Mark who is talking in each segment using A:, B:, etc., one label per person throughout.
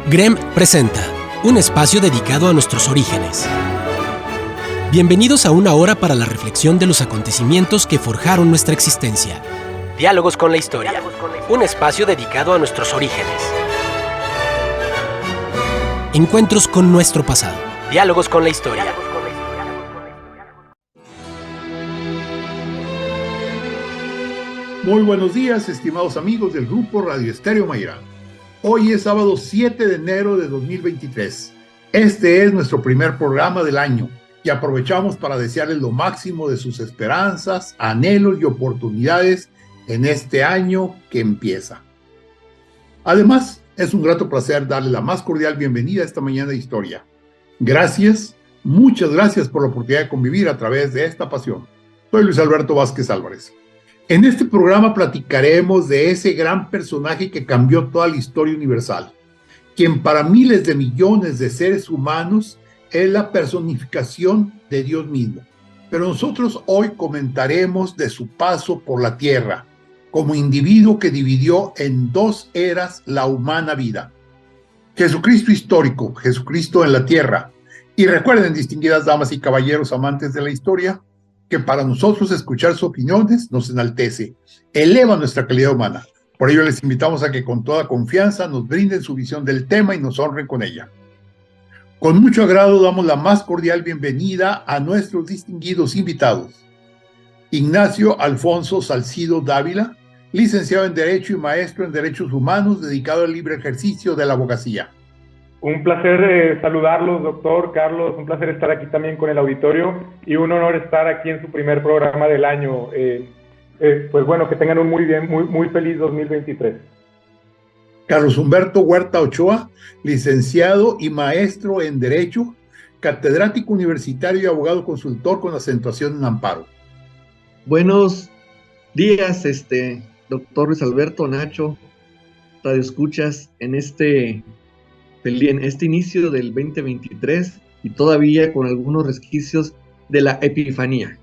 A: GREM presenta un espacio dedicado a nuestros orígenes. Bienvenidos a una hora para la reflexión de los acontecimientos que forjaron nuestra existencia. Diálogos con la historia, un espacio dedicado a nuestros orígenes. Encuentros con nuestro pasado. Diálogos con la historia.
B: Muy buenos días, estimados amigos del Grupo Radio Estéreo Mayra. Hoy es sábado 7 de enero de 2023. Este es nuestro primer programa del año y aprovechamos para desearles lo máximo de sus esperanzas, anhelos y oportunidades en este año que empieza. Además, es un grato placer darle la más cordial bienvenida a esta mañana de historia. Gracias, muchas gracias por la oportunidad de convivir a través de esta pasión. Soy Luis Alberto Vázquez Álvarez. En este programa platicaremos de ese gran personaje que cambió toda la historia universal, quien para miles de millones de seres humanos es la personificación de Dios mismo. Pero nosotros hoy comentaremos de su paso por la tierra, como individuo que dividió en dos eras la humana vida. Jesucristo histórico, Jesucristo en la tierra. Y recuerden, distinguidas damas y caballeros amantes de la historia, que para nosotros escuchar sus opiniones nos enaltece, eleva nuestra calidad humana. Por ello les invitamos a que con toda confianza nos brinden su visión del tema y nos honren con ella. Con mucho agrado damos la más cordial bienvenida a nuestros distinguidos invitados. Ignacio Alfonso Salcido Dávila, licenciado en Derecho y maestro en Derechos Humanos, dedicado al libre ejercicio de la abogacía.
C: Un placer saludarlos, doctor Carlos, un placer estar aquí también con el auditorio y un honor estar aquí en su primer programa del año. Pues bueno, que tengan un muy feliz 2023.
B: Carlos Humberto Huerta Ochoa, licenciado y maestro en Derecho, catedrático universitario y abogado consultor con acentuación en amparo.
D: Buenos días, doctor Luis Alberto, Nacho, radioescuchas en este inicio del 2023 y todavía con algunos resquicios de la Epifanía.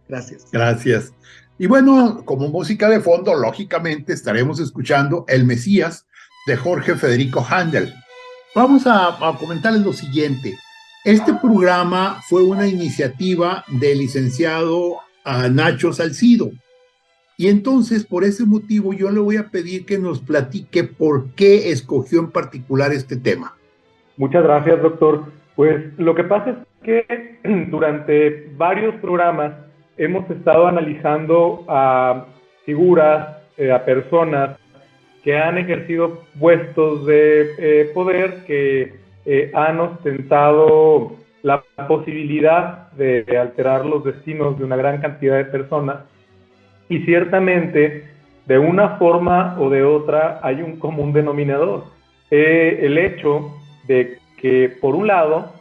D: Gracias.
B: Gracias. Y bueno, como música de fondo, lógicamente estaremos escuchando El Mesías de Jorge Federico Händel. Vamos a comentarles lo siguiente. Este programa fue una iniciativa del licenciado Nacho Salcido. Y entonces, por ese motivo, yo le voy a pedir que nos platique por qué escogió en particular este tema.
C: Muchas gracias, doctor. Pues lo que pasa es que durante varios programas hemos estado analizando a figuras, a personas que han ejercido puestos de poder, que han ostentado la posibilidad de alterar los destinos de una gran cantidad de personas. Y ciertamente, de una forma o de otra, hay un común denominador. El hecho de que, por un lado,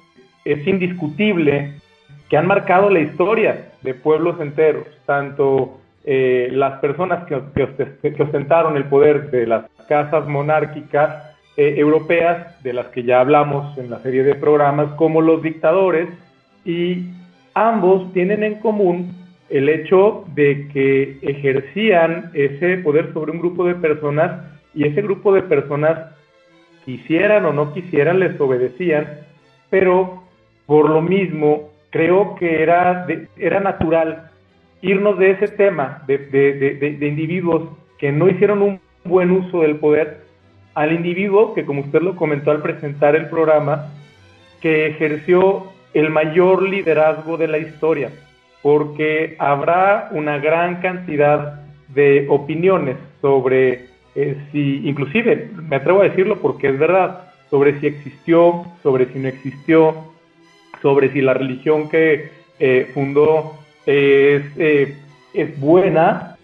C: es indiscutible que han marcado la historia de pueblos enteros, tanto las personas que ostentaron el poder de las casas monárquicas europeas, de las que ya hablamos en la serie de programas, como los dictadores, y ambos tienen en común el hecho de que ejercían ese poder sobre un grupo de personas y ese grupo de personas, quisieran o no quisieran, les obedecían, pero por lo mismo creo que era natural irnos de ese tema de individuos que no hicieron un buen uso del poder al individuo que, como usted lo comentó al presentar el programa, que ejerció el mayor liderazgo de la historia, porque habrá una gran cantidad de opiniones sobre si, inclusive, me atrevo a decirlo porque es verdad, sobre si existió, sobre si no existió, sobre si la religión que fundó es buena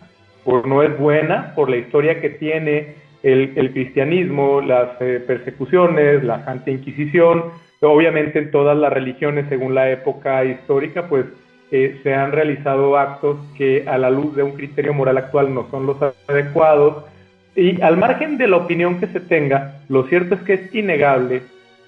C: o no es buena, por la historia que tiene el cristianismo, las persecuciones, la Santa Inquisición. Obviamente en todas las religiones, según la época histórica, pues se han realizado actos que a la luz de un criterio moral actual no son los adecuados. Y al margen de la opinión que se tenga, lo cierto es que es innegable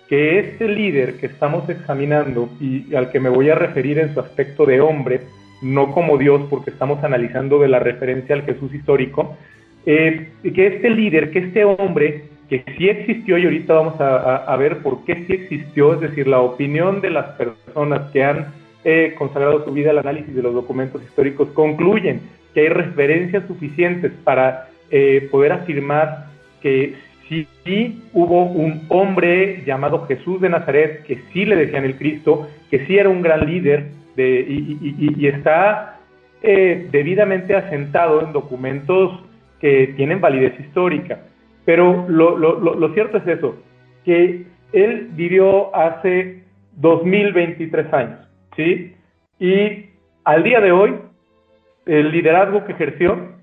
C: que este líder que estamos examinando y al que me voy a referir en su aspecto de hombre, no como Dios, porque estamos analizando de la referencia al Jesús histórico, que este líder, que este hombre que sí existió, y ahorita vamos a ver por qué sí existió, es decir, la opinión de las personas que han consagrado su vida al análisis de los documentos históricos concluyen que hay referencias suficientes para poder afirmar que sí hubo un hombre llamado Jesús de Nazaret, que sí le decían el Cristo, que sí era un gran líder, y está debidamente asentado en documentos que tienen validez histórica. Pero lo cierto es eso, que él vivió hace 2023 años, ¿sí? Y al día de hoy, el liderazgo que ejerció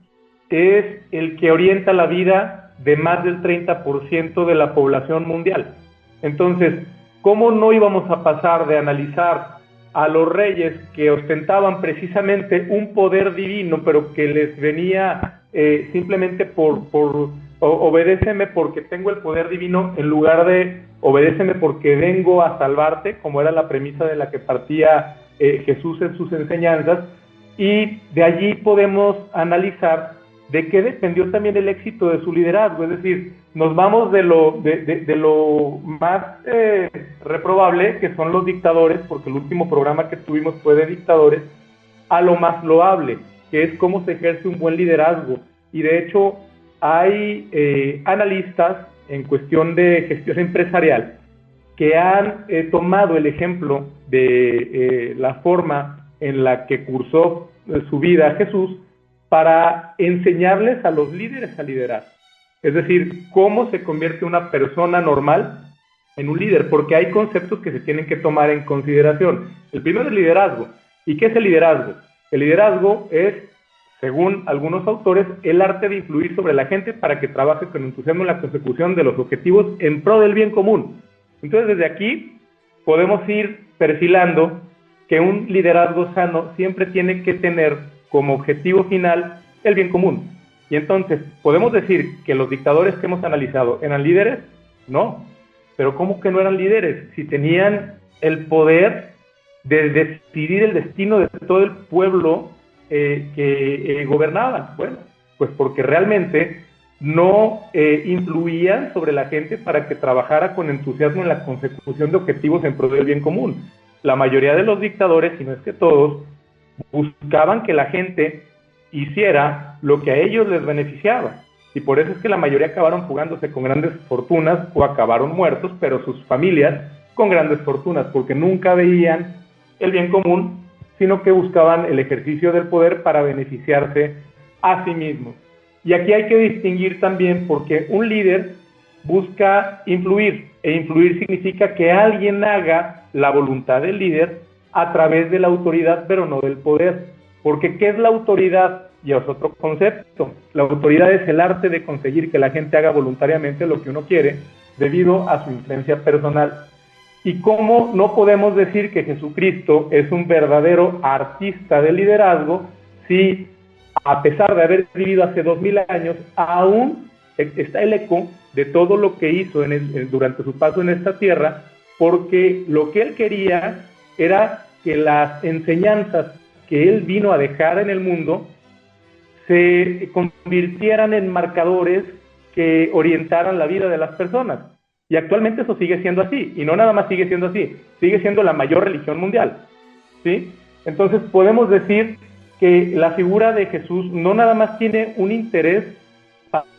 C: es el que orienta la vida de más del 30% de la población mundial. Entonces, ¿cómo no íbamos a pasar de analizar a los reyes que ostentaban precisamente un poder divino, pero que les venía simplemente por obedéceme porque tengo el poder divino, en lugar de obedéceme porque vengo a salvarte, como era la premisa de la que partía Jesús en sus enseñanzas? Y de allí podemos analizar de qué dependió también el éxito de su liderazgo. Es decir, nos vamos de lo más reprobable, que son los dictadores, porque el último programa que tuvimos fue de dictadores, a lo más loable, que es cómo se ejerce un buen liderazgo. Y de hecho, hay analistas en cuestión de gestión empresarial que han tomado el ejemplo de la forma en la que cursó su vida Jesús para enseñarles a los líderes a liderar. Es decir, cómo se convierte una persona normal en un líder, porque hay conceptos que se tienen que tomar en consideración. El primero es el liderazgo. ¿Y qué es el liderazgo? El liderazgo es, según algunos autores, el arte de influir sobre la gente para que trabaje con entusiasmo en la consecución de los objetivos en pro del bien común. Entonces, desde aquí podemos ir perfilando que un liderazgo sano siempre tiene que tener como objetivo final el bien común. Y entonces, ¿podemos decir que los dictadores que hemos analizado eran líderes? No. Pero ¿cómo que no eran líderes? Si tenían el poder de decidir el destino de todo el pueblo que gobernaban. Bueno, pues porque realmente no influían sobre la gente para que trabajara con entusiasmo en la consecución de objetivos en pro del bien común. La mayoría de los dictadores, si no es que todos, buscaban que la gente hiciera lo que a ellos les beneficiaba. Y por eso es que la mayoría acabaron fugándose con grandes fortunas o acabaron muertos, pero sus familias con grandes fortunas, porque nunca veían el bien común, sino que buscaban el ejercicio del poder para beneficiarse a sí mismos. Y aquí hay que distinguir también, porque un líder busca influir, e influir significa que alguien haga la voluntad del líder a través de la autoridad, pero no del poder. Porque ¿qué es la autoridad? Y es otro concepto. La autoridad es el arte de conseguir que la gente haga voluntariamente lo que uno quiere, debido a su influencia personal. ¿Y cómo no podemos decir que Jesucristo es un verdadero artista de liderazgo si, a pesar de haber vivido hace 2000 años, aún está el eco de todo lo que hizo durante su paso en esta tierra? Porque lo que él quería era que las enseñanzas que él vino a dejar en el mundo se convirtieran en marcadores que orientaran la vida de las personas. Y actualmente eso sigue siendo así, y no nada más sigue siendo así, sigue siendo la mayor religión mundial, ¿sí? Entonces podemos decir que la figura de Jesús no nada más tiene un interés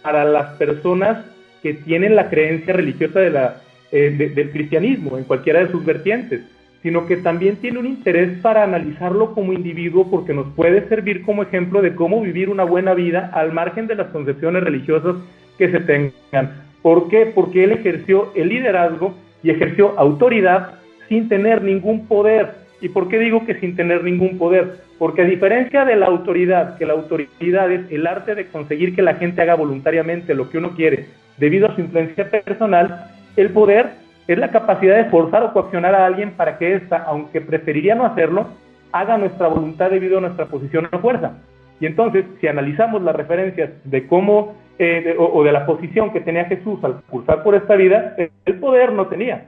C: para las personas que tienen la creencia religiosa del cristianismo, en cualquiera de sus vertientes, sino que también tiene un interés para analizarlo como individuo, porque nos puede servir como ejemplo de cómo vivir una buena vida al margen de las concepciones religiosas que se tengan. ¿Por qué? Porque él ejerció el liderazgo y ejerció autoridad sin tener ningún poder. ¿Y por qué digo que sin tener ningún poder? Porque a diferencia de la autoridad, que la autoridad es el arte de conseguir que la gente haga voluntariamente lo que uno quiere debido a su influencia personal, el poder es la capacidad de forzar o coaccionar a alguien para que ésta, aunque preferiría no hacerlo, haga nuestra voluntad debido a nuestra posición o fuerza. Y entonces, si analizamos las referencias de cómo, o de la posición que tenía Jesús al cursar por esta vida, el poder no tenía,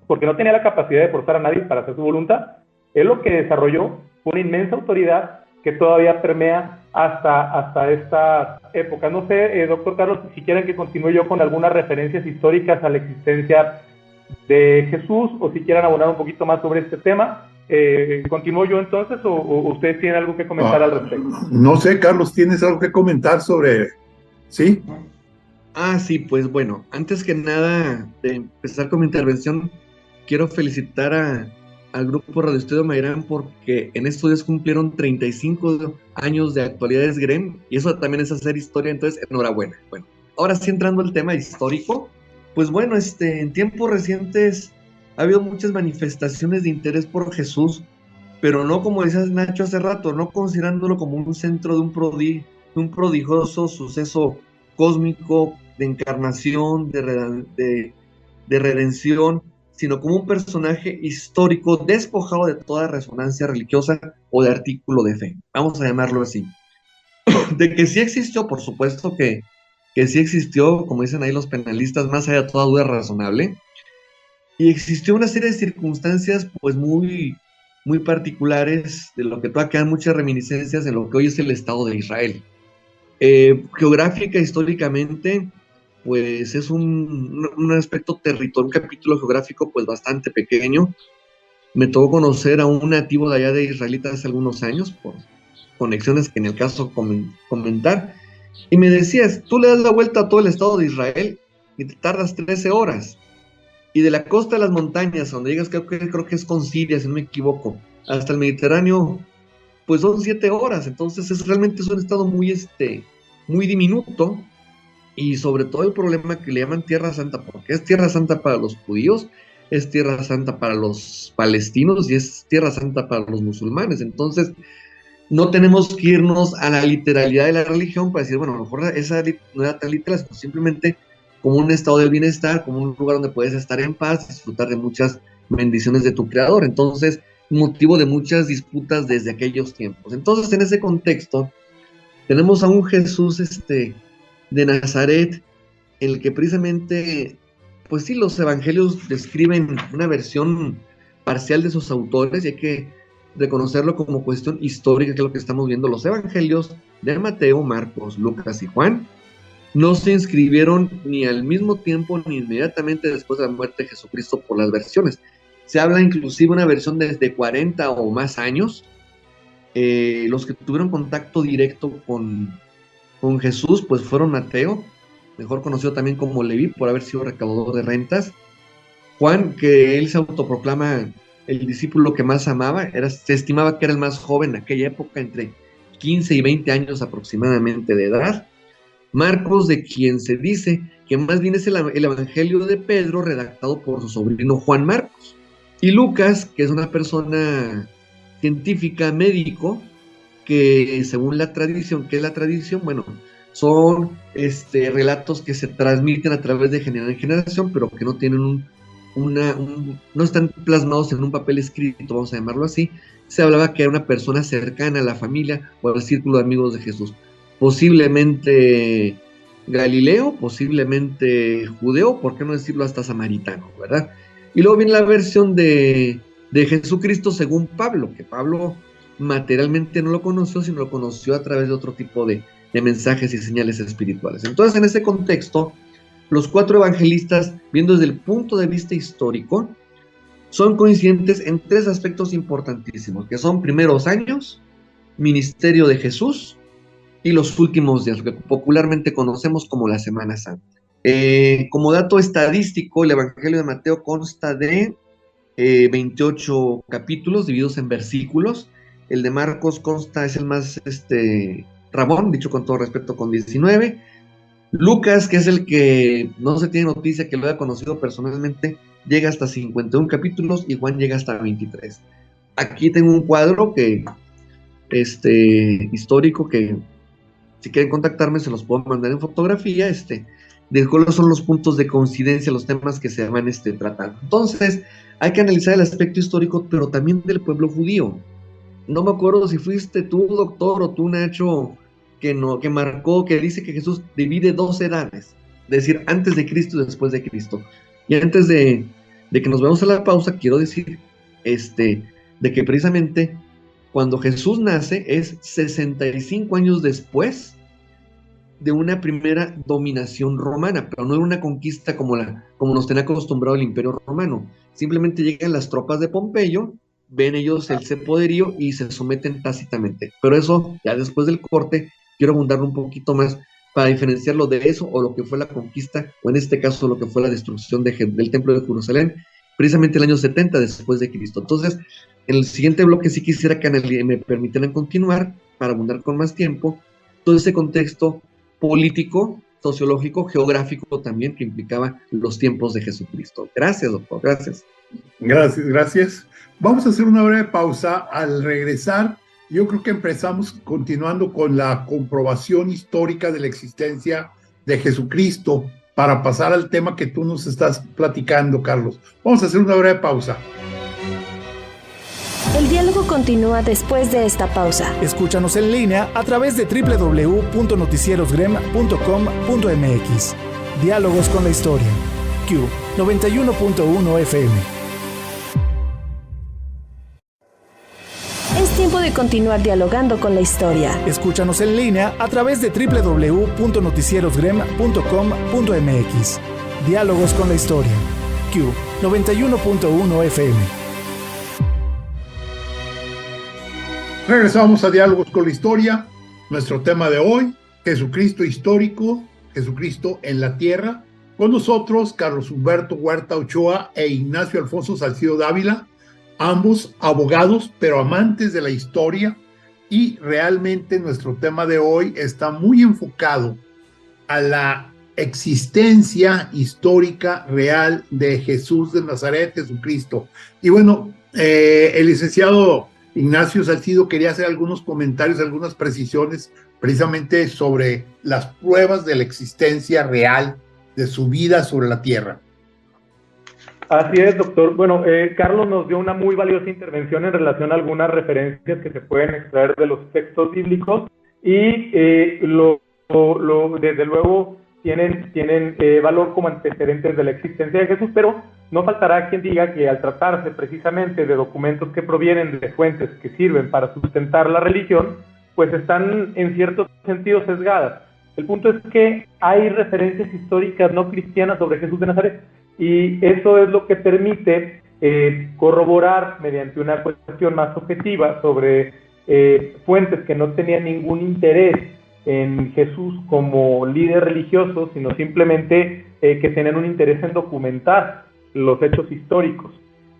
C: porque no tenía la capacidad de forzar a nadie para hacer su voluntad. Él lo que desarrolló fue una inmensa autoridad que todavía permea hasta esta época. No sé, doctor Carlos, si quieren que continúe yo con algunas referencias históricas a la existencia de Jesús, o si quieran abonar un poquito más sobre este tema. ¿Continúo yo entonces o ustedes tienen algo que comentar al respecto?
B: No sé, Carlos, ¿tienes algo que comentar sobre...? ¿Sí?
D: Sí, pues bueno, antes que nada de empezar con mi intervención, quiero felicitar al Grupo Radio Estéreo Mayrán porque en estos días cumplieron 35 años de Actualidades GREM, y eso también es hacer historia, entonces enhorabuena. Bueno, ahora sí, entrando al tema histórico, pues bueno, en tiempos recientes ha habido muchas manifestaciones de interés por Jesús, pero no, como decías Nacho hace rato, no considerándolo como un centro de un prodigioso suceso cósmico de encarnación, de redención, sino como un personaje histórico despojado de toda resonancia religiosa o de artículo de fe, vamos a llamarlo así. De que sí existió, por supuesto que sí existió, como dicen ahí los penalistas, más allá de toda duda razonable, y existió una serie de circunstancias pues muy, muy particulares, de lo que todavía quedan muchas reminiscencias en lo que hoy es el Estado de Israel. Geográfica, históricamente, pues es un aspecto territorial, un capítulo geográfico pues bastante pequeño. Me tocó conocer a un nativo de allá de israelita hace algunos años, por conexiones que en el caso comentar, y me decías, tú le das la vuelta a todo el Estado de Israel y te tardas 13 horas, y de la costa de las montañas, donde llegas, creo que es con Siria, si no me equivoco, hasta el Mediterráneo, pues son 7 horas, entonces realmente es un estado muy diminuto, y sobre todo el problema que le llaman Tierra Santa, porque es Tierra Santa para los judíos, es Tierra Santa para los palestinos y es Tierra Santa para los musulmanes. Entonces no tenemos que irnos a la literalidad de la religión para decir, bueno, a lo mejor esa no era tan literal, sino simplemente como un estado del bienestar, como un lugar donde puedes estar en paz, disfrutar de muchas bendiciones de tu creador. Entonces, motivo de muchas disputas desde aquellos tiempos. Entonces, en ese contexto, tenemos a un Jesús de Nazaret, en el que precisamente, pues sí, los evangelios describen una versión parcial de sus autores, y hay que reconocerlo como cuestión histórica, que es lo que estamos viendo. Los evangelios de Mateo, Marcos, Lucas y Juan no se inscribieron ni al mismo tiempo ni inmediatamente después de la muerte de Jesucristo por las versiones. Se habla inclusive una versión desde 40 o más años. Los que tuvieron contacto directo con Jesús, pues fueron Mateo, mejor conocido también como Leví, por haber sido recaudador de rentas. Juan, que él se autoproclama el discípulo que más amaba, se estimaba que era el más joven en aquella época, entre 15 y 20 años aproximadamente de edad. Marcos, de quien se dice que más bien es el evangelio de Pedro, redactado por su sobrino Juan Marcos. Y Lucas, que es una persona científica, médico, que según la tradición, ¿qué es la tradición? Bueno, son relatos que se transmiten a través de generación en generación, pero que no tienen no están plasmados en un papel escrito, vamos a llamarlo así. Se hablaba que era una persona cercana a la familia o al círculo de amigos de Jesús, posiblemente galileo, posiblemente judeo, por qué no decirlo hasta samaritano, ¿verdad? Y luego viene la versión de Jesucristo según Pablo, que Pablo materialmente no lo conoció, sino lo conoció a través de otro tipo de mensajes y señales espirituales. Entonces, en ese contexto, los 4 evangelistas, viendo desde el punto de vista histórico, son coincidentes en 3 aspectos importantísimos, que son primeros años, ministerio de Jesús y los últimos días, lo que popularmente conocemos como la Semana Santa. Como dato estadístico, el Evangelio de Mateo consta de 28 capítulos divididos en versículos. El de Marcos es el más Ramón, dicho con todo respeto, con 19. Lucas, que es el que no se tiene noticia que lo haya conocido personalmente, llega hasta 51 capítulos, y Juan llega hasta 23. Aquí tengo un cuadro histórico, que si quieren contactarme se los puedo mandar en fotografía, de cuáles son los puntos de coincidencia, los temas que se van tratando. Entonces, hay que analizar el aspecto histórico, pero también del pueblo judío. No me acuerdo si fuiste tú, doctor, o tú, Nacho, que marcó, que dice que Jesús divide 2 edades, es decir, antes de Cristo y después de Cristo. Y antes de que nos veamos a la pausa, quiero decir de que precisamente cuando Jesús nace es 65 años después de una primera dominación romana, pero no era una conquista como nos tenía acostumbrado el Imperio Romano. Simplemente llegan las tropas de Pompeyo, ven ellos ese poderío y se someten tácitamente. Pero eso, ya después del corte, quiero abundar un poquito más para diferenciarlo de eso o lo que fue la conquista, o en este caso lo que fue la destrucción del Templo de Jerusalén, precisamente el año 70 después de Cristo. Entonces, en el siguiente bloque sí quisiera que me permitieran continuar para abundar con más tiempo todo ese contexto político, sociológico, geográfico también que implicaba los tiempos de Jesucristo. Gracias, doctor, gracias.
B: Gracias. Vamos a hacer una breve pausa. Al regresar, yo creo que empezamos continuando con la comprobación histórica de la existencia de Jesucristo para pasar al tema que tú nos estás platicando, Carlos. Vamos a hacer una breve pausa.
E: El diálogo continúa después de esta pausa.
F: Escúchanos en línea a través de www.noticierosgrem.com.mx. Diálogos con la historia. Q 91.1 FM.
E: Es tiempo de continuar dialogando con la historia.
F: Escúchanos en línea a través de www.noticierosgrem.com.mx. Diálogos con la historia. Q 91.1 FM.
B: Regresamos a Diálogos con la Historia. Nuestro tema de hoy, Jesucristo histórico, Jesucristo en la tierra. Con nosotros, Carlos Humberto Huerta Ochoa e Ignacio Alfonso Salcido Dávila, ambos abogados, pero amantes de la historia. Y realmente nuestro tema de hoy está muy enfocado a la existencia histórica real de Jesús de Nazaret, Jesucristo. Y bueno, el licenciado Ignacio Salcido quería hacer algunos comentarios, algunas precisiones precisamente sobre las pruebas de la existencia real de su vida sobre la tierra.
C: Así es, doctor. Bueno, Carlos nos dio una muy valiosa intervención en relación a algunas referencias que se pueden extraer de los textos bíblicos y desde luego tienen valor como antecedentes de la existencia de Jesús, pero no faltará quien diga que al tratarse precisamente de documentos que provienen de fuentes que sirven para sustentar la religión, pues están en cierto sentido sesgadas. El punto es que hay referencias históricas no cristianas sobre Jesús de Nazaret y eso es lo que permite corroborar mediante una cuestión más objetiva sobre fuentes que no tenían ningún interés en Jesús como líder religioso, sino simplemente que tenían un interés en documentar los hechos históricos.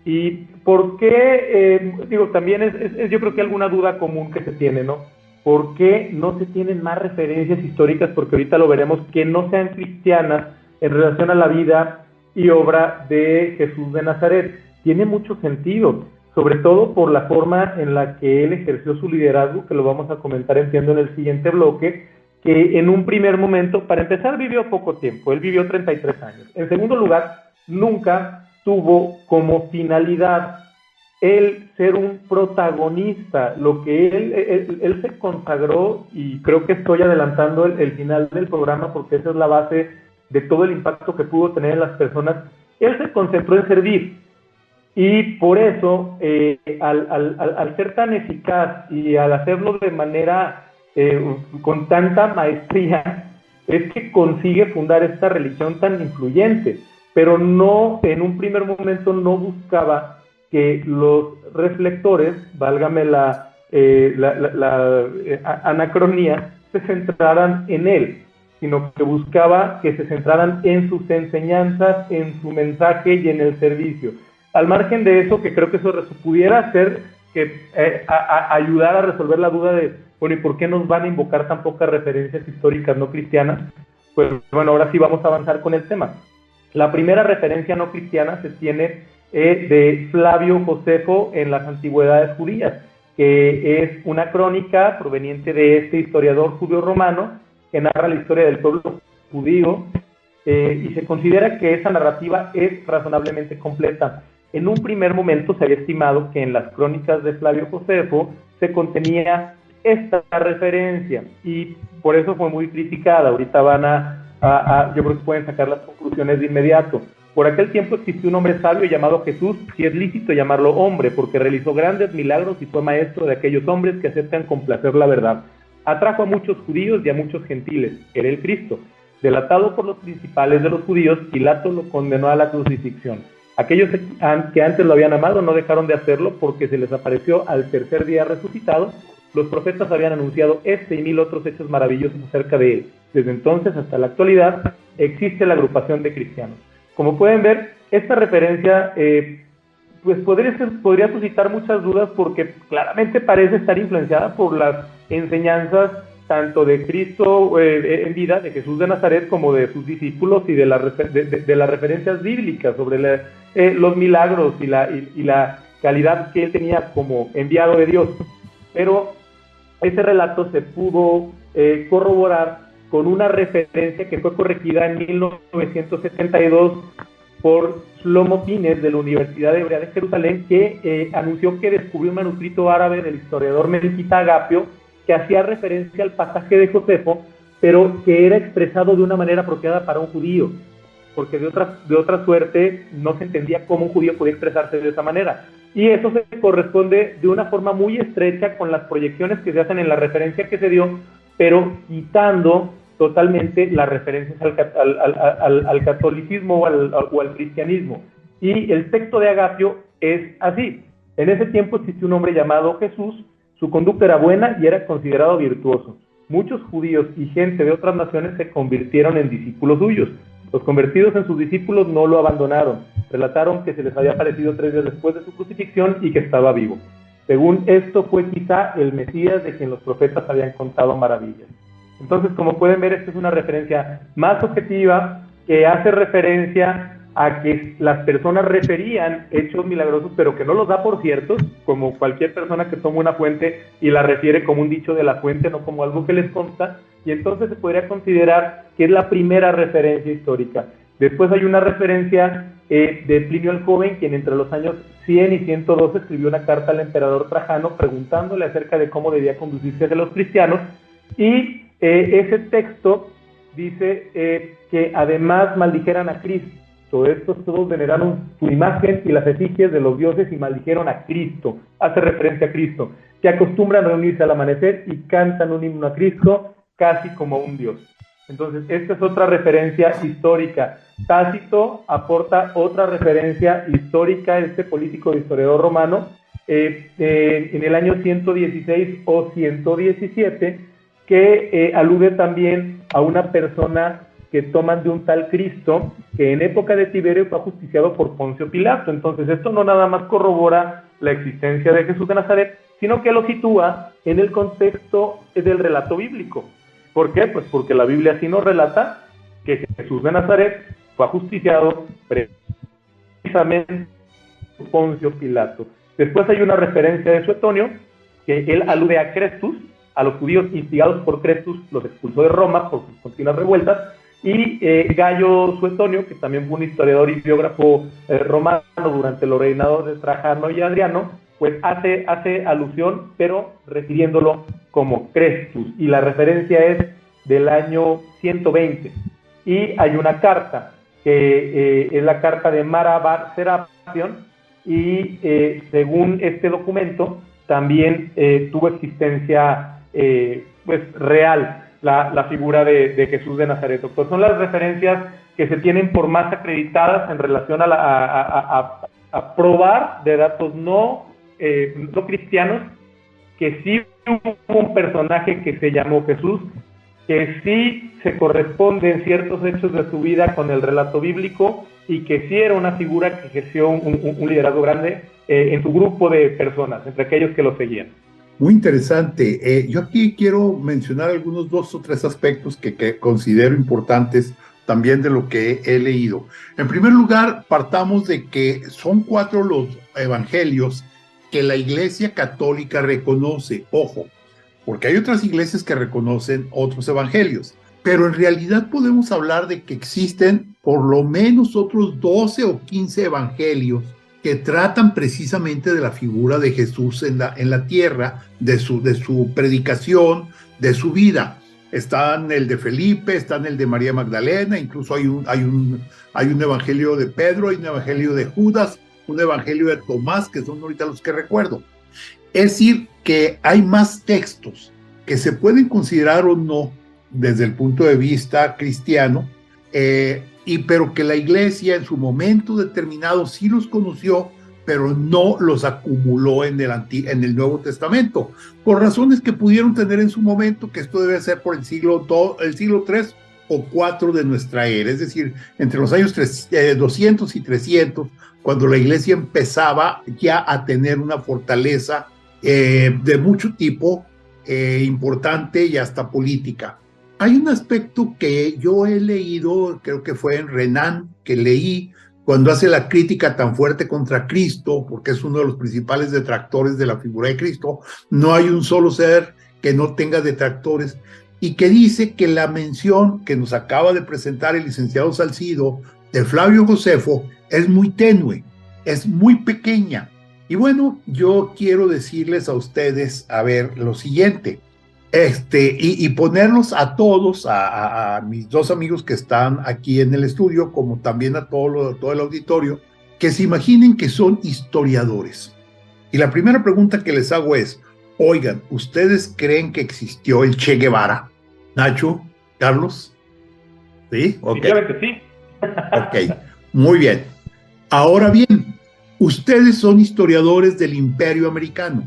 C: ¿Y por qué? También es yo creo que alguna duda común que se tiene, ¿no? ¿Por qué no se tienen más referencias históricas? Porque ahorita lo veremos, que no sean cristianas en relación a la vida y obra de Jesús de Nazaret. Tiene mucho sentido, sobre todo por la forma en la que él ejerció su liderazgo, que lo vamos a comentar, entiendo, en el siguiente bloque, que en un primer momento, para empezar, vivió poco tiempo, él vivió 33 años. En segundo lugar, nunca tuvo como finalidad el ser un protagonista. Lo que él se consagró, y creo que estoy adelantando el final del programa porque esa es la base de todo el impacto que pudo tener en las personas, él se concentró en servir. Y por eso, al ser tan eficaz y al hacerlo de manera con tanta maestría, es que consigue fundar esta religión tan influyente. Pero no, en un primer momento no buscaba que los reflectores, válgame la anacronía, se centraran en él, sino que buscaba que se centraran en sus enseñanzas, en su mensaje y en el servicio. Al margen de eso, que creo que eso pudiera hacer que ayudar a resolver la duda de, bueno, ¿y por qué nos van a invocar tan pocas referencias históricas no cristianas? Pues bueno, ahora sí vamos a avanzar con el tema. La primera referencia no cristiana se tiene de Flavio Josefo en las Antigüedades Judías, que es una crónica proveniente de este historiador judío-romano que narra la historia del pueblo judío, y se considera que esa narrativa es razonablemente completa. En un primer momento se había estimado que en las crónicas de Flavio Josefo se contenía esta referencia, y por eso fue muy criticada. Ahorita van yo creo que pueden sacar las conclusiones de inmediato. Por aquel tiempo existió un hombre sabio llamado Jesús, si es lícito llamarlo hombre, porque realizó grandes milagros y fue maestro de aquellos hombres que aceptan con placer la verdad. Atrajo a muchos judíos y a muchos gentiles. Era el Cristo. Delatado por los principales de los judíos, Pilato lo condenó a la crucifixión. Aquellos que antes lo habían amado no dejaron de hacerlo porque se les apareció al tercer día resucitado. Los profetas habían anunciado este y 1000 otros hechos maravillosos acerca de él. Desde entonces hasta la actualidad existe la agrupación de cristianos. Como pueden ver, esta referencia pues podría suscitar muchas dudas porque claramente parece estar influenciada por las enseñanzas tanto de Cristo en vida, de Jesús de Nazaret, como de sus discípulos y de las referencias bíblicas sobre los milagros y la calidad que él tenía como enviado de Dios. Pero ese relato se pudo corroborar con una referencia que fue corregida en 1972 por Shlomo Pines de la Universidad Hebrea de Jerusalén, que anunció que descubrió un manuscrito árabe del historiador melquita Agapio que hacía referencia al pasaje de Josefo, pero que era expresado de una manera apropiada para un judío, porque de otra suerte no se entendía cómo un judío podía expresarse de esa manera. Y eso se corresponde de una forma muy estrecha con las proyecciones que se hacen en la referencia que se dio, pero quitando totalmente las referencias al catolicismo o al cristianismo. Y el texto de Agapio es así. En ese tiempo existió un hombre llamado Jesús. Su conducta era buena y era considerado virtuoso. Muchos judíos y gente de otras naciones se convirtieron en discípulos suyos. Los convertidos en sus discípulos no lo abandonaron. Relataron que se les había aparecido 3 días después de su crucifixión y que estaba vivo. Según esto, fue quizá el Mesías de quien los profetas habían contado maravillas. Entonces, como pueden ver, esta es una referencia más objetiva que hace referencia a que las personas referían hechos milagrosos, pero que no los da por ciertos, como cualquier persona que toma una fuente y la refiere como un dicho de la fuente, no como algo que les consta, y entonces se podría considerar que es la primera referencia histórica. Después hay una referencia de Plinio el Joven, quien entre los años 100 y 112 escribió una carta al emperador Trajano preguntándole acerca de cómo debía conducirse hacia los cristianos, y ese texto dice que además maldijeran a Cristo. Estos todos veneraron su imagen y las efigies de los dioses y maldijeron a Cristo. Hace referencia a Cristo, que acostumbran reunirse al amanecer y cantan un himno a Cristo casi como un dios. Entonces, esta es otra referencia histórica. Tácito aporta otra referencia histórica, este político e historiador romano, en el año 116 o 117, que alude también a una persona que toman de un tal Cristo, que en época de Tiberio fue ajusticiado por Poncio Pilato. Entonces, esto no nada más corrobora la existencia de Jesús de Nazaret, sino que lo sitúa en el contexto del relato bíblico. ¿Por qué? Pues porque la Biblia así nos relata que Jesús de Nazaret fue ajusticiado precisamente por Poncio Pilato. Después hay una referencia de Suetonio, que él alude a Crestus, a los judíos instigados por Crestus, los expulsó de Roma por sus continuas revueltas, y Gayo Suetonio, que también fue un historiador y biógrafo romano durante los reinados de Trajano y Adriano, pues hace alusión, pero refiriéndolo como Crestus, y la referencia es del año 120. Y hay una carta, que es la carta de Mara Bar Serapion, y según este documento, también tuvo existencia pues real la figura de Jesús de Nazaret. Doctor, son las referencias que se tienen por más acreditadas en relación a probar de datos no cristianos que sí hubo un personaje que se llamó Jesús, que sí se corresponden ciertos hechos de su vida con el relato bíblico y que sí era una figura que ejerció un liderazgo grande en su grupo de personas, entre aquellos que lo seguían.
B: Muy interesante. Yo aquí quiero mencionar algunos 2 o 3 aspectos que considero importantes también de lo que he leído. En primer lugar, partamos de que son 4 los evangelios que la Iglesia Católica reconoce. Ojo, porque hay otras iglesias que reconocen otros evangelios, pero en realidad podemos hablar de que existen por lo menos otros 12 o 15 evangelios que tratan precisamente de la figura de Jesús en la tierra, de su predicación, de su vida. Están el de Felipe, están el de María Magdalena, incluso hay un evangelio de Pedro, hay un evangelio de Judas, un evangelio de Tomás, que son ahorita los que recuerdo. Es decir, que hay más textos que se pueden considerar o no desde el punto de vista cristiano, pero que la iglesia en su momento determinado sí los conoció, pero no los acumuló en el Nuevo Testamento, por razones que pudieron tener en su momento, que esto debe ser por el siglo III o IV de nuestra era, es decir, entre los años 200 y 300, cuando la iglesia empezaba ya a tener una fortaleza de mucho tipo, importante y hasta política. Hay un aspecto que yo he leído, creo que fue en Renan, que leí cuando hace la crítica tan fuerte contra Cristo, porque es uno de los principales detractores de la figura de Cristo. No hay un solo ser que no tenga detractores, y que dice que la mención que nos acaba de presentar el licenciado Salcido de Flavio Josefo es muy tenue, es muy pequeña. Y bueno, yo quiero decirles a ustedes, a ver, lo siguiente, y ponerlos a todos, a mis dos amigos que están aquí en el estudio, como también a todo el auditorio, que se imaginen que son historiadores. Y la primera pregunta que les hago es, oigan, ¿ustedes creen que existió el Che Guevara? Nacho, Carlos, ¿sí? Ok.
C: Sí.
B: Ok, muy bien. Ahora bien, ustedes son historiadores del Imperio Americano.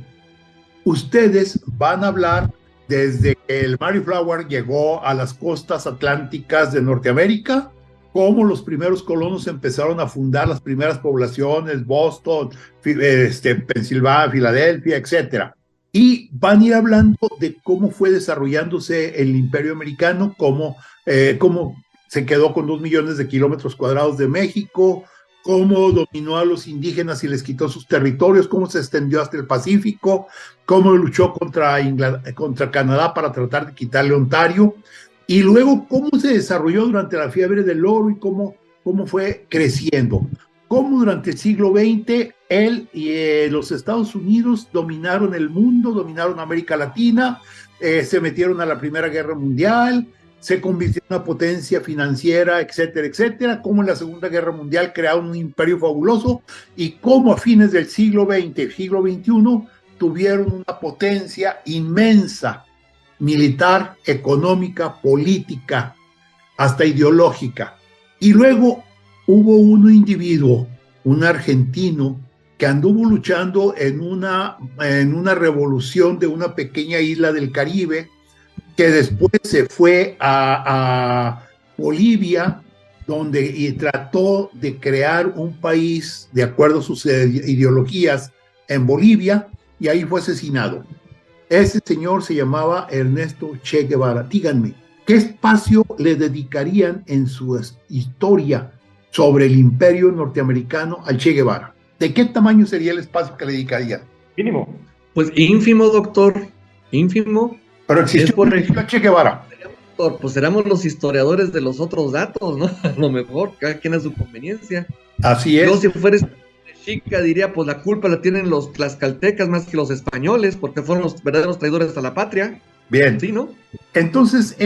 B: Ustedes van a hablar desde que el Mayflower llegó a las costas atlánticas de Norteamérica, cómo los primeros colonos empezaron a fundar las primeras poblaciones, Boston, Pensilvania, Filadelfia, etcétera. Y van a ir hablando de cómo fue desarrollándose el Imperio Americano, cómo se quedó con 2 millones de kilómetros cuadrados de México, cómo dominó a los indígenas y les quitó sus territorios, cómo se extendió hasta el Pacífico, cómo luchó contra Canadá para tratar de quitarle Ontario, y luego cómo se desarrolló durante la fiebre del oro y cómo fue creciendo. Cómo durante el siglo XX él y los Estados Unidos dominaron el mundo, dominaron América Latina, se metieron a la Primera Guerra Mundial, se convirtió en una potencia financiera, etcétera, etcétera, cómo en la Segunda Guerra Mundial crearon un imperio fabuloso, y cómo a fines del siglo XX, siglo XXI, tuvieron una potencia inmensa, militar, económica, política, hasta ideológica. Y luego hubo un individuo, un argentino, que anduvo luchando en una revolución de una pequeña isla del Caribe, que después se fue a Bolivia, y trató de crear un país de acuerdo a sus ideologías en Bolivia, y ahí fue asesinado. Ese señor se llamaba Ernesto Che Guevara. Díganme, ¿qué espacio le dedicarían en su historia sobre el imperio norteamericano al Che Guevara? ¿De qué tamaño sería el espacio que le dedicarían?
C: Mínimo.
D: Pues ínfimo, doctor, ínfimo.
B: Pero existió
D: por
B: el Che Guevara.
D: Pues seremos los historiadores de los otros datos, ¿no? A lo mejor, cada quien a su conveniencia.
B: Así es.
D: Yo, si fueres chica, diría, pues la culpa la tienen los tlaxcaltecas más que los españoles, porque fueron los verdaderos traidores a la patria.
B: Bien.
D: Sí, ¿no?
B: Entonces,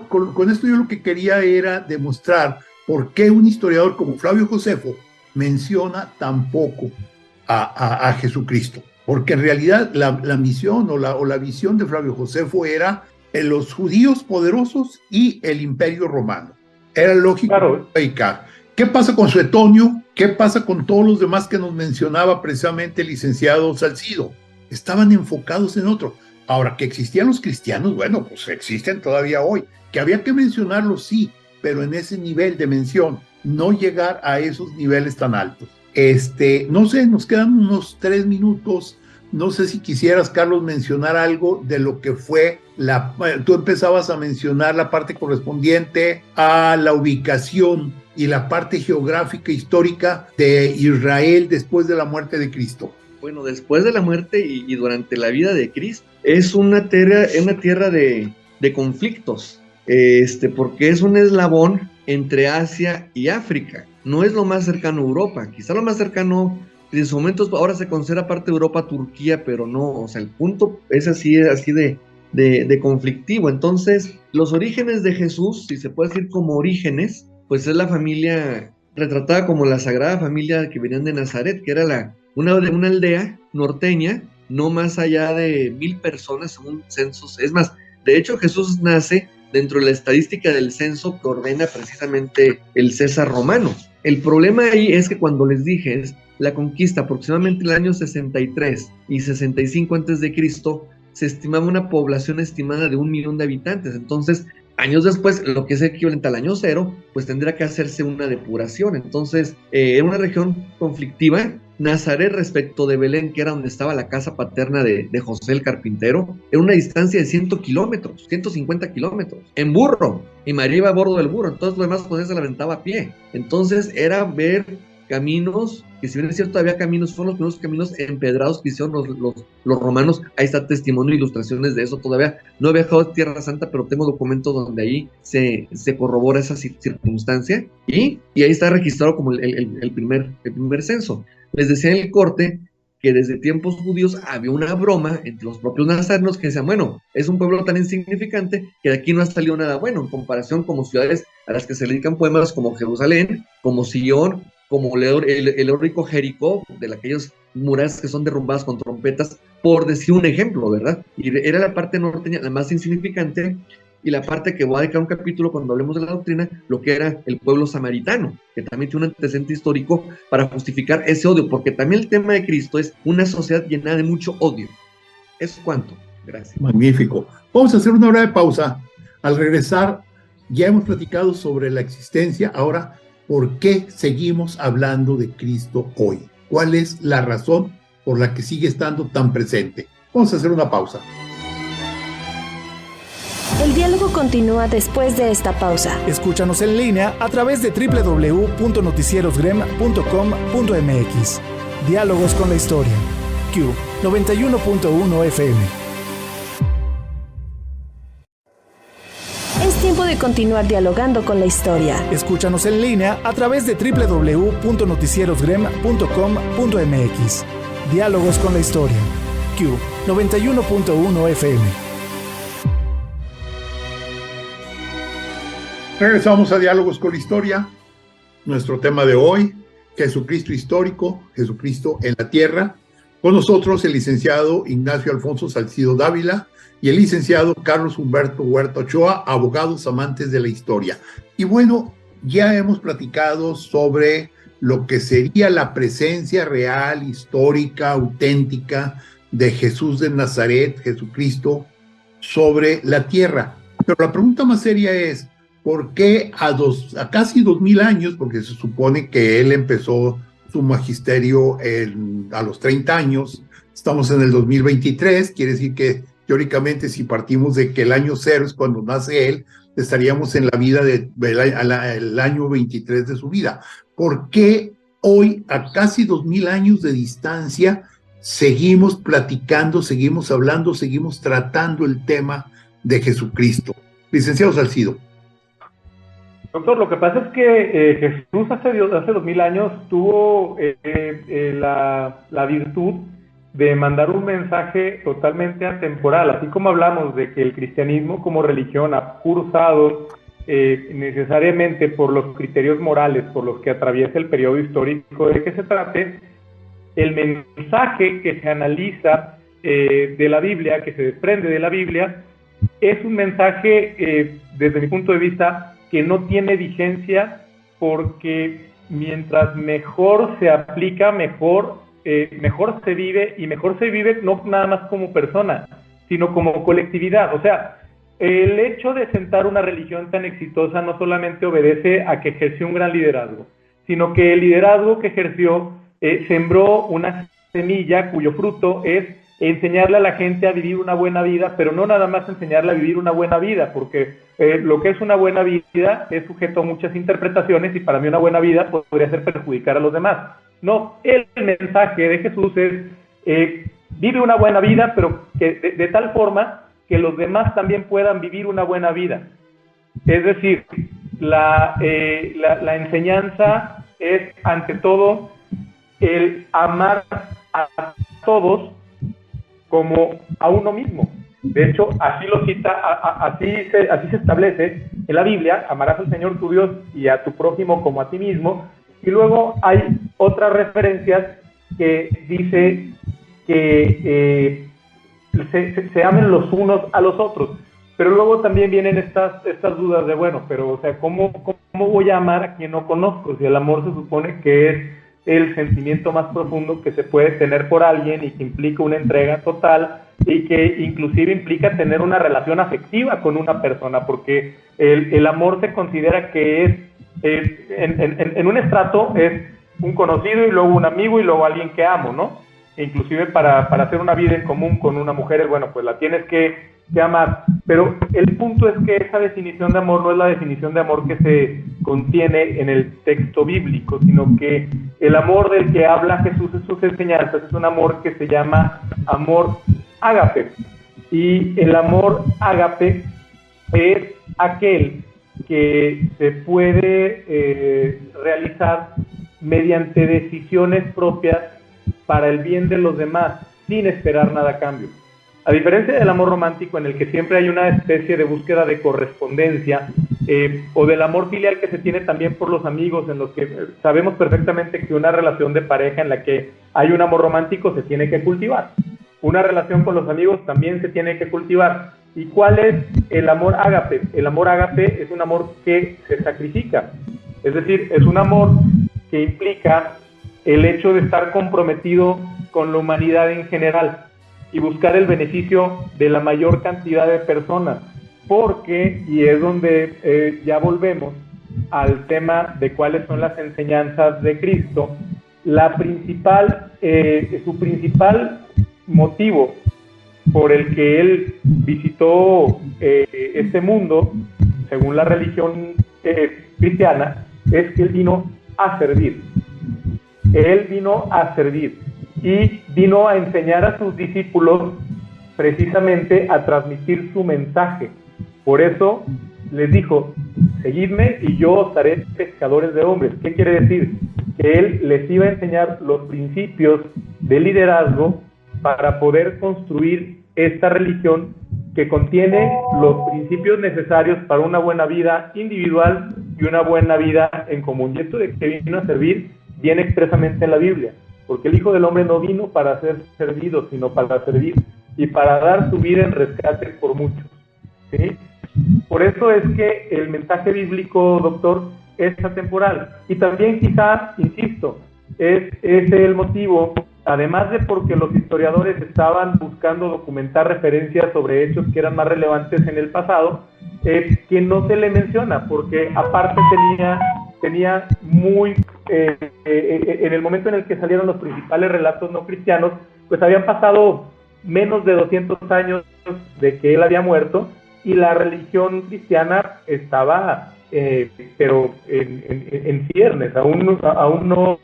B: con esto yo lo que quería era demostrar por qué un historiador como Flavio Josefo menciona tan poco a Jesucristo. Porque en realidad la misión o la visión de Flavio Josefo era los judíos poderosos y el imperio romano. Era lógico.
C: Claro.
B: ¿Qué pasa con Suetonio? ¿Qué pasa con todos los demás que nos mencionaba precisamente el licenciado Salcido? Estaban enfocados en otro. Ahora, que existían los cristianos, bueno, pues existen todavía hoy. Que había que mencionarlos, sí, pero en ese nivel de mención, no llegar a esos niveles tan altos. No sé, nos quedan unos 3 minutos. No sé si quisieras, Carlos, mencionar algo de lo que fue tú empezabas a mencionar la parte correspondiente a la ubicación y la parte geográfica histórica de Israel después de la muerte de Cristo.
D: Bueno, después de la muerte y durante la vida de Cristo, es una tierra de conflictos, porque es un eslabón entre Asia y África. No es lo más cercano a Europa, quizá lo más cercano en su momento ahora se considera parte de Europa, Turquía, pero no, o sea, el punto es así de de conflictivo. Entonces, los orígenes de Jesús, si se puede decir como orígenes, pues es la familia retratada como la Sagrada Familia que venían de Nazaret, que era una aldea norteña, no más allá de 1,000 personas según censos. Es más, de hecho Jesús nace dentro de la estadística del censo que ordena precisamente el César romano. El problema ahí es que cuando les dije, es la conquista aproximadamente en el año 63 y 65 antes de Cristo, se estimaba una población estimada de 1 millón de habitantes. Entonces, años después, lo que es equivalente al año cero, pues tendría que hacerse una depuración. Entonces, era una región conflictiva. Nazaret respecto de Belén, que era donde estaba la casa paterna de José el carpintero, era una distancia de 100 kilómetros, 150 kilómetros, en burro, y María iba a bordo del burro, entonces lo demás José se la aventaba a pie. Entonces, era ver caminos, que si bien es cierto había caminos, fueron los primeros caminos empedrados que hicieron los romanos. Ahí está testimonio e ilustraciones de eso. Todavía no he viajado a Tierra Santa, pero tengo documentos donde ahí se corrobora esa circunstancia, y ahí está registrado como el primer censo. Les decía en el corte que desde tiempos judíos había una broma entre los propios nazarenos que decían, bueno, es un pueblo tan insignificante que de aquí no ha salido nada bueno, en comparación como ciudades a las que se le dedican poemas como Jerusalén, como Sion, como el heroico Jericó, de aquellas murallas que son derrumbadas con trompetas, por decir un ejemplo, ¿verdad? Y era la parte norteña, la más insignificante, y la parte que voy a dedicar un capítulo cuando hablemos de la doctrina, lo que era el pueblo samaritano, que también tiene un antecedente histórico para justificar ese odio, porque también el tema de Cristo es una sociedad llena de mucho odio. ¿Es cuánto? Gracias.
B: Magnífico. Vamos a hacer una hora de pausa. Al regresar, ya hemos platicado sobre la existencia. Ahora, ¿por qué seguimos hablando de Cristo hoy? ¿Cuál es la razón por la que sigue estando tan presente? Vamos a hacer una pausa.
E: El diálogo continúa después de esta pausa.
F: Escúchanos en línea a través de www.noticierosgrem.com.mx. Diálogos con la historia. Q 91.1 FM.
E: Es tiempo de continuar dialogando con la historia.
F: Escúchanos en línea a través de www.noticierosgrem.com.mx. Diálogos con la historia. Q 91.1 FM.
B: Regresamos a Diálogos con la Historia. Nuestro tema de hoy, Jesucristo histórico, Jesucristo en la tierra. Con nosotros el licenciado Ignacio Alfonso Salcido Dávila y el licenciado Carlos Humberto Huerta Ochoa, abogados amantes de la historia. Y bueno, ya hemos platicado sobre lo que sería la presencia real, histórica, auténtica de Jesús de Nazaret, Jesucristo, sobre la tierra. Pero la pregunta más seria es, ¿por qué a casi 2000 años, porque se supone que él empezó su magisterio a los 30 años, estamos en el 2023, quiere decir que teóricamente si partimos de que el año 0 es cuando nace él, estaríamos en la vida el año 23 de su vida? ¿Por qué hoy, a casi 2000 años de distancia, seguimos platicando, seguimos hablando, seguimos tratando el tema de Jesucristo? Licenciado Salcido.
C: Doctor, lo que pasa es que Jesús hace 2000 años tuvo la virtud de mandar un mensaje totalmente atemporal, así como hablamos de que el cristianismo como religión ha cursado necesariamente por los criterios morales por los que atraviesa el periodo histórico de que se trate. El mensaje que se analiza de la Biblia, que se desprende de la Biblia, es un mensaje, desde mi punto de vista, que no tiene vigencia, porque mientras mejor se aplica, mejor se vive, y mejor se vive no nada más como persona, sino como colectividad. O sea, el hecho de sentar una religión tan exitosa no solamente obedece a que ejerció un gran liderazgo, sino que el liderazgo que ejerció sembró una semilla cuyo fruto es enseñarle a la gente a vivir una buena vida, pero no nada más enseñarle a vivir una buena vida, porque lo que es una buena vida es sujeto a muchas interpretaciones, y para mí una buena vida podría ser perjudicar a los demás. No, el mensaje de Jesús es vive una buena vida, pero que de tal forma que los demás también puedan vivir una buena vida. Es decir, la enseñanza es ante todo el amar a todos como a uno mismo. De hecho, así lo cita, así se establece en la Biblia: amarás al Señor tu Dios y a tu prójimo como a ti mismo. Y luego hay otras referencias que dice que se amen los unos a los otros. Pero luego también vienen estas dudas de, bueno, pero, o sea, ¿cómo voy a amar a quien no conozco? Si el amor se supone que es el sentimiento más profundo que se puede tener por alguien y que implica una entrega total y que inclusive implica tener una relación afectiva con una persona, porque el amor se considera que es, en un estrato es un conocido y luego un amigo y luego alguien que amo, ¿no? E inclusive para hacer una vida en común con una mujer, bueno, pues la tienes que amar. Pero el punto es que esa definición de amor no es la definición de amor que se contiene en el texto bíblico, sino que el amor del que habla Jesús en sus enseñanzas es un amor que se llama amor ágape. Y el amor ágape es aquel que se puede realizar mediante decisiones propias para el bien de los demás, sin esperar nada a cambio. A diferencia del amor romántico, en el que siempre hay una especie de búsqueda de correspondencia, o del amor filial que se tiene también por los amigos, en los que sabemos perfectamente que una relación de pareja en la que hay un amor romántico se tiene que cultivar. Una relación con los amigos también se tiene que cultivar. ¿Y cuál es el amor ágape? El amor ágape es un amor que se sacrifica. Es decir, es un amor que implica el hecho de estar comprometido con la humanidad en general y buscar el beneficio de la mayor cantidad de personas, porque, y es donde ya volvemos al tema de cuáles son las enseñanzas de Cristo, su principal motivo por el que él visitó este mundo, según la religión cristiana, es que él vino a servir. Él vino a servir y vino a enseñar a sus discípulos precisamente a transmitir su mensaje. Por eso les dijo: seguidme y yo os haré pescadores de hombres. ¿Qué quiere decir? Que él les iba a enseñar los principios de liderazgo para poder construir esta religión que contiene los principios necesarios para una buena vida individual y una buena vida en común. Y esto de que vino a servir viene expresamente en la Biblia, porque el Hijo del Hombre no vino para ser servido, sino para servir y para dar su vida en rescate por muchos, ¿sí? Por eso es que el mensaje bíblico, doctor, es atemporal. Y también quizá, insisto, es el motivo, además de porque los historiadores estaban buscando documentar referencias sobre hechos que eran más relevantes en el pasado, que no se le menciona, porque aparte tenía muy... en el momento en el que salieron los principales relatos no cristianos, pues habían pasado menos de 200 años de que él había muerto y la religión cristiana estaba pero en ciernes, aún no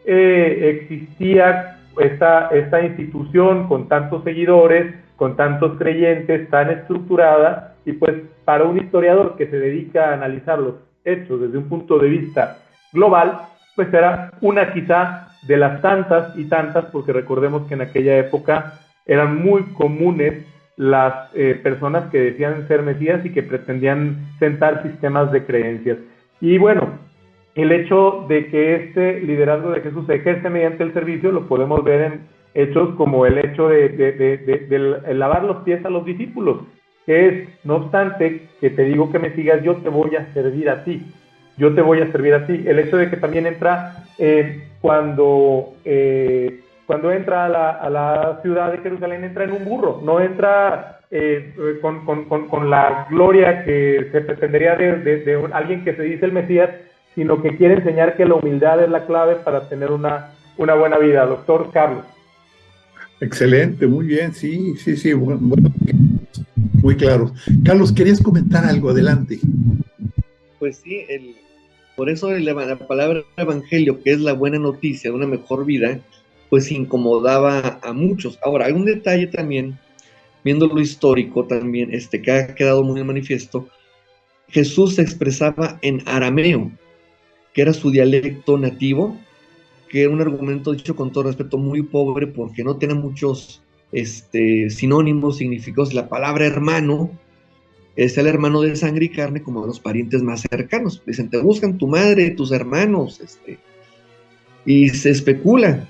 C: existía esta institución con tantos seguidores, con tantos creyentes, tan estructurada. Y pues para un historiador que se dedica a analizar los hechos desde un punto de vista global, pues era una quizá de las tantas y tantas, porque recordemos que en aquella época eran muy comunes las personas que decían ser mesías y que pretendían sentar sistemas de creencias. Y bueno, el hecho de que este liderazgo de Jesús se ejerce mediante el servicio lo podemos ver en hechos como el hecho de lavar los pies a los discípulos, que es: no obstante que te digo que me sigas, yo te voy a servir a ti. Yo te voy a servir a ti. El hecho de que también entra cuando entra a la ciudad de Jerusalén, entra en un burro, no entra con la gloria que se pretendería de alguien que se dice el Mesías, sino que quiere enseñar que la humildad es la clave para tener una buena vida. Doctor Carlos.
B: Excelente, muy bien, sí, bueno, muy claro. Carlos, ¿querías comentar algo? Adelante.
D: Pues sí, por eso la palabra evangelio, que es la buena noticia de una mejor vida, pues incomodaba a muchos. Ahora, hay un detalle también, viendo lo histórico también, que ha quedado muy manifiesto. Jesús se expresaba en arameo, que era su dialecto nativo, que era un argumento, dicho con todo respeto, muy pobre, porque no tenía muchos sinónimos, significados. La palabra hermano es el hermano de sangre y carne, como los parientes más cercanos. Dicen, te buscan tu madre, tus hermanos, y se especula,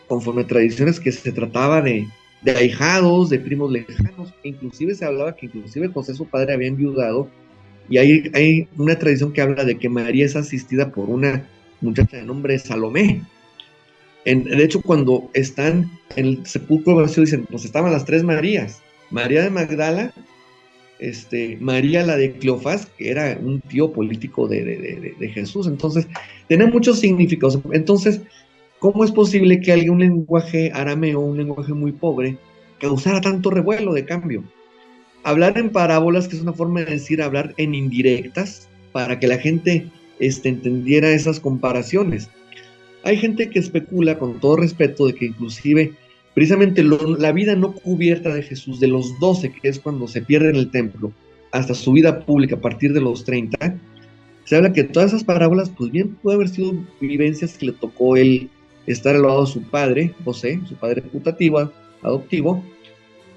D: conforme a tradiciones, que se trataba de ahijados, de primos lejanos. Inclusive se hablaba que inclusive José, su padre, había enviudado, y hay una tradición que habla de que María es asistida por una muchacha de nombre Salomé. De hecho, cuando están en el sepulcro vacío, dicen, pues estaban las tres Marías: María de Magdala, María la de Cleofás, que era un tío político de Jesús. Entonces, tiene muchos significados. Entonces, ¿cómo es posible que un lenguaje arameo, un lenguaje muy pobre, causara tanto revuelo de cambio? Hablar en parábolas, que es una forma de decir hablar en indirectas, para que la gente entendiera esas comparaciones. Hay gente que especula, con todo respeto, de que inclusive precisamente la vida no cubierta de Jesús, de los 12, que es cuando se pierde en el templo, hasta su vida pública a partir de los 30, se habla que todas esas parábolas, pues bien, puede haber sido vivencias que le tocó él estar al lado de su padre, José, su padre putativo, adoptivo,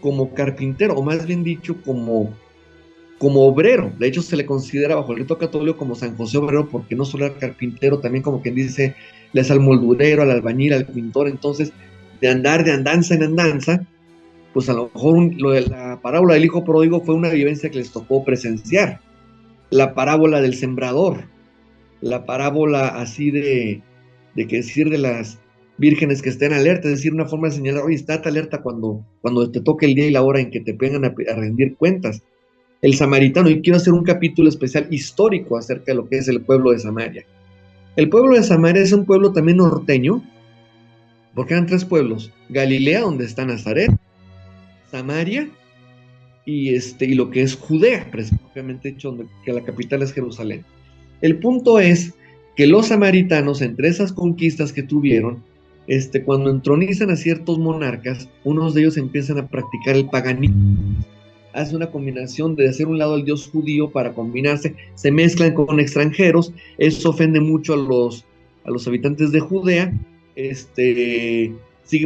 D: como carpintero, o más bien dicho, como obrero. De hecho, se le considera bajo el rito católico como San José Obrero, porque no solo era carpintero, también, como quien dice, le hace al moldurero, al albañil, al pintor. Entonces, de andar de andanza en andanza, pues a lo mejor lo de la parábola del hijo pródigo fue una vivencia que les tocó presenciar. La parábola del sembrador, la parábola así de que decir de las vírgenes que estén alerta, es decir, una forma de señalar, oye, estate alerta cuando te toque el día y la hora en que te vengan a rendir cuentas. El samaritano, y quiero hacer un capítulo especial histórico acerca de lo que es el pueblo de Samaria. El pueblo de Samaria es un pueblo también norteño, porque eran tres pueblos: Galilea, donde está Nazaret, Samaria y lo que es Judea, propiamente dicho, que la capital es Jerusalén. El punto es que los samaritanos, entre esas conquistas que tuvieron, cuando entronizan a ciertos monarcas, unos de ellos empiezan a practicar el paganismo. Hace una combinación de hacer un lado al dios judío para combinarse, se mezclan con extranjeros. Eso ofende mucho a los habitantes de Judea.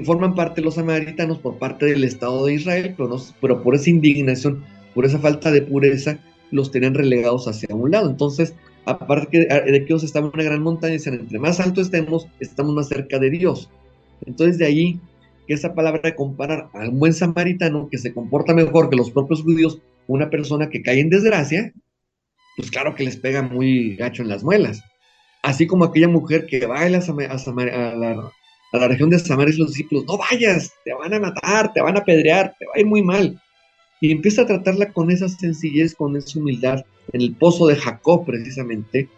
D: Forman parte los samaritanos por parte del Estado de Israel, pero por esa indignación, por esa falta de pureza, los tenían relegados hacia un lado. Entonces, aparte de que ellos estaban en una gran montaña, dicen, entre más alto estemos más cerca de Dios. Entonces, de allí que esa palabra de comparar al buen samaritano, que se comporta mejor que los propios judíos, una persona que cae en desgracia, pues claro que les pega muy gacho en las muelas. Así como aquella mujer que va a la región de Samaria, y los discípulos, no vayas, te van a matar, te van a apedrear, te va a ir muy mal. Y empieza a tratarla con esa sencillez, con esa humildad, en el pozo de Jacob, precisamente.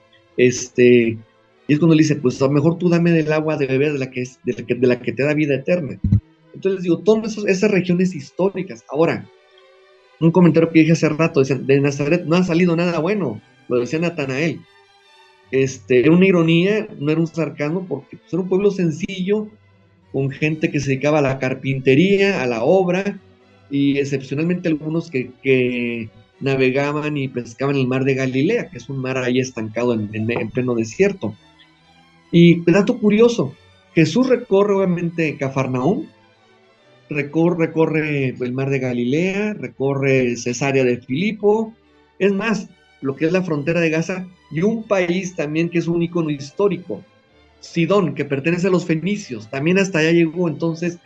D: Y es cuando le dice, pues a lo mejor tú dame del agua de beber de la que te da vida eterna. Entonces digo, todas esas regiones históricas. Ahora, un comentario que dije hace rato, decían, de Nazaret no ha salido nada bueno, lo decía Natanael. Era una ironía, no era un sarcasmo, porque pues, era un pueblo sencillo, con gente que se dedicaba a la carpintería, a la obra, y excepcionalmente algunos que navegaban y pescaban en el mar de Galilea, que es un mar ahí estancado en pleno desierto. Y dato curioso, Jesús recorre obviamente Cafarnaúm, recorre el mar de Galilea, recorre Cesarea de Filipo, es más, lo que es la frontera de Gaza, y un país también que es un ícono histórico, Sidón, que pertenece a los fenicios, también hasta allá llegó. Entonces,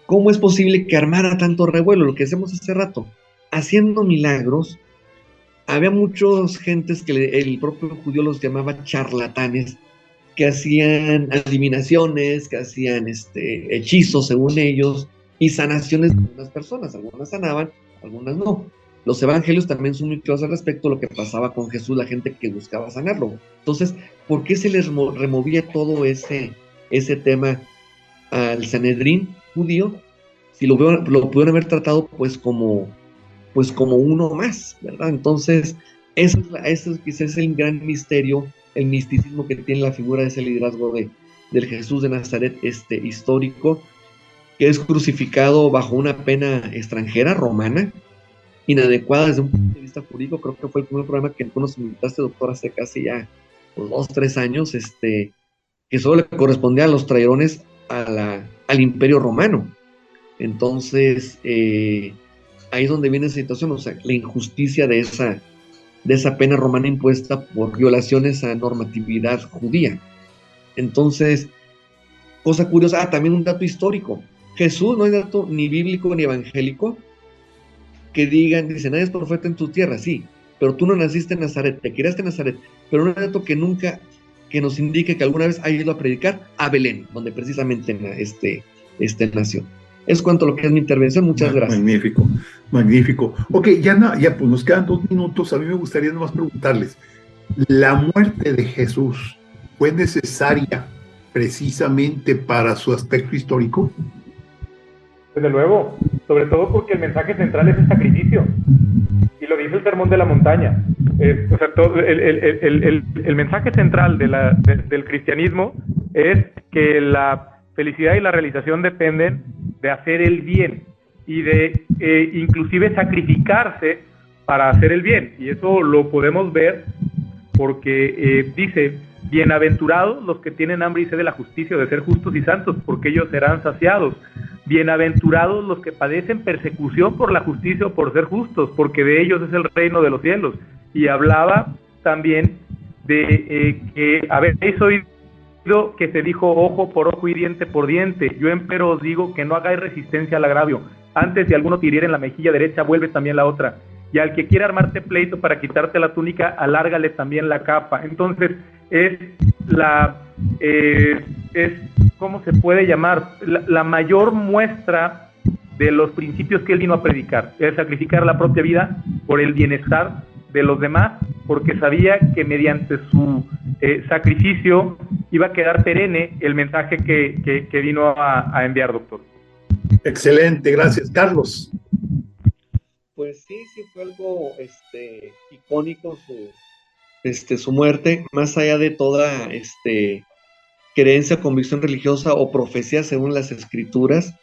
D: ¿cómo es posible que armara tanto revuelo? Lo que hacemos hace rato, haciendo milagros. Había muchas gentes que el propio judío los llamaba charlatanes, que hacían adivinaciones, que hacían hechizos según ellos, y sanaciones de algunas personas. Algunas sanaban, algunas no. Los evangelios también son muy claros al respecto de lo que pasaba con Jesús, la gente que buscaba sanarlo. Entonces, ¿por qué se les removía todo ese tema al Sanedrín judío? Si lo pudieron haber tratado pues como uno más, ¿verdad? Entonces, eso quizás es el gran misterio, el misticismo que tiene la figura de ese liderazgo del Jesús de Nazaret histórico, que es crucificado bajo una pena extranjera, romana, inadecuada desde un punto de vista jurídico. Creo que fue el primer programa que tú nos invitaste, doctor, hace casi ya 2-3 años, que solo le correspondía a los traidores al Imperio Romano. Entonces, ahí es donde viene esa situación, o sea, la injusticia de esa pena romana impuesta por violaciones a normatividad judía. Entonces, cosa curiosa, también un dato histórico. Jesús, no hay dato ni bíblico ni evangélico que dicen, nadie es profeta en tu tierra, sí, pero tú no naciste en Nazaret, te criaste en Nazaret, pero no hay dato que nos indique que alguna vez haya ido a predicar a Belén, donde precisamente nació. Es cuanto a lo que es mi intervención, muchas gracias.
B: Magnífico. Ok, ya pues nos quedan 2 minutos, a mí me gustaría nomás preguntarles, ¿la muerte de Jesús fue necesaria precisamente para su aspecto histórico?
C: Desde luego, sobre todo porque el mensaje central es el sacrificio, y lo dice el Sermón de la Montaña. O sea, el mensaje central del cristianismo es que la felicidad y la realización dependen de hacer el bien y de inclusive sacrificarse para hacer el bien, y eso lo podemos ver porque dice: bienaventurados los que tienen hambre y sed de la justicia, de ser justos y santos, porque ellos serán saciados. Bienaventurados los que padecen persecución por la justicia o por ser justos, porque de ellos es el reino de los cielos. Y hablaba también de que habéis oído que se dijo ojo por ojo y diente por diente. Yo empero os digo que no hagáis resistencia al agravio. Antes, si alguno te hiriere en la mejilla derecha, vuelve también la otra. Y al que quiera armarte pleito para quitarte la túnica, alárgale también la capa. Entonces, ¿cómo se puede llamar? La mayor muestra de los principios que él vino a predicar, es sacrificar la propia vida por el bienestar de los demás, porque sabía que mediante su sacrificio iba a quedar perenne el mensaje que vino a enviar, doctor.
B: Excelente, gracias. Carlos.
D: Pues sí fue algo icónico su muerte, más allá de toda creencia, convicción religiosa o profecía según las escrituras,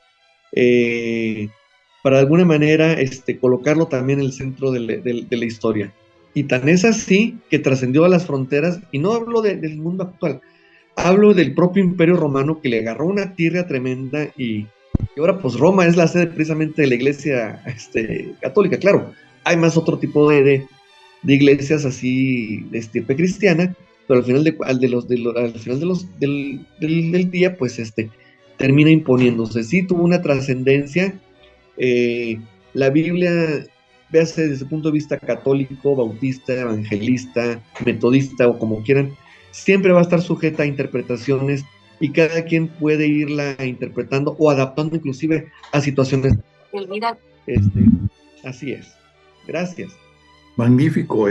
D: para de alguna manera colocarlo también en el centro de la historia. Y tan es así que trascendió a las fronteras, y no hablo del mundo actual, hablo del propio Imperio Romano, que le agarró una tirria tremenda, y ahora pues Roma es la sede precisamente de la Iglesia católica. Claro, hay más otro tipo de iglesias así de estirpe cristiana, pero al final del día pues termina imponiéndose. Sí tuvo una trascendencia. La Biblia, véase desde el punto de vista católico, bautista, evangelista, metodista o como quieran, siempre va a estar sujeta a interpretaciones, y cada quien puede irla interpretando o adaptando inclusive a situaciones. Así es. Gracias.
B: Magnífico.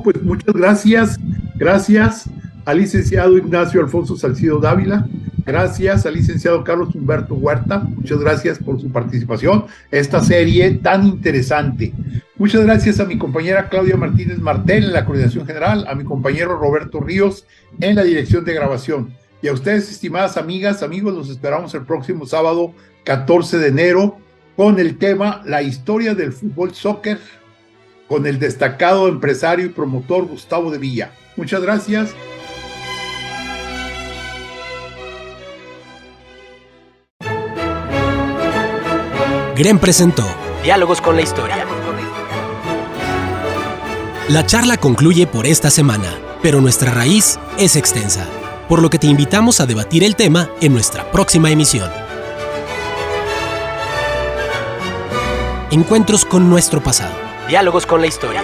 B: Pues muchas gracias. Gracias al licenciado Ignacio Alfonso Salcido Dávila. Gracias al licenciado Carlos Humberto Huerta. Muchas gracias por su participación en esta serie tan interesante. Muchas gracias a mi compañera Claudia Martínez Martel en la coordinación general, a mi compañero Roberto Ríos en la dirección de grabación. Y a ustedes, estimadas amigas, amigos, los esperamos el próximo sábado 14 de enero con el tema La historia del fútbol soccer, con el destacado empresario y promotor Gustavo de Villa. Muchas gracias.
A: GREN presentó Diálogos con la Historia. La charla concluye por esta semana, pero nuestra raíz es extensa, por lo que te invitamos a debatir el tema en nuestra próxima emisión. Encuentros con nuestro pasado. Diálogos con la Historia.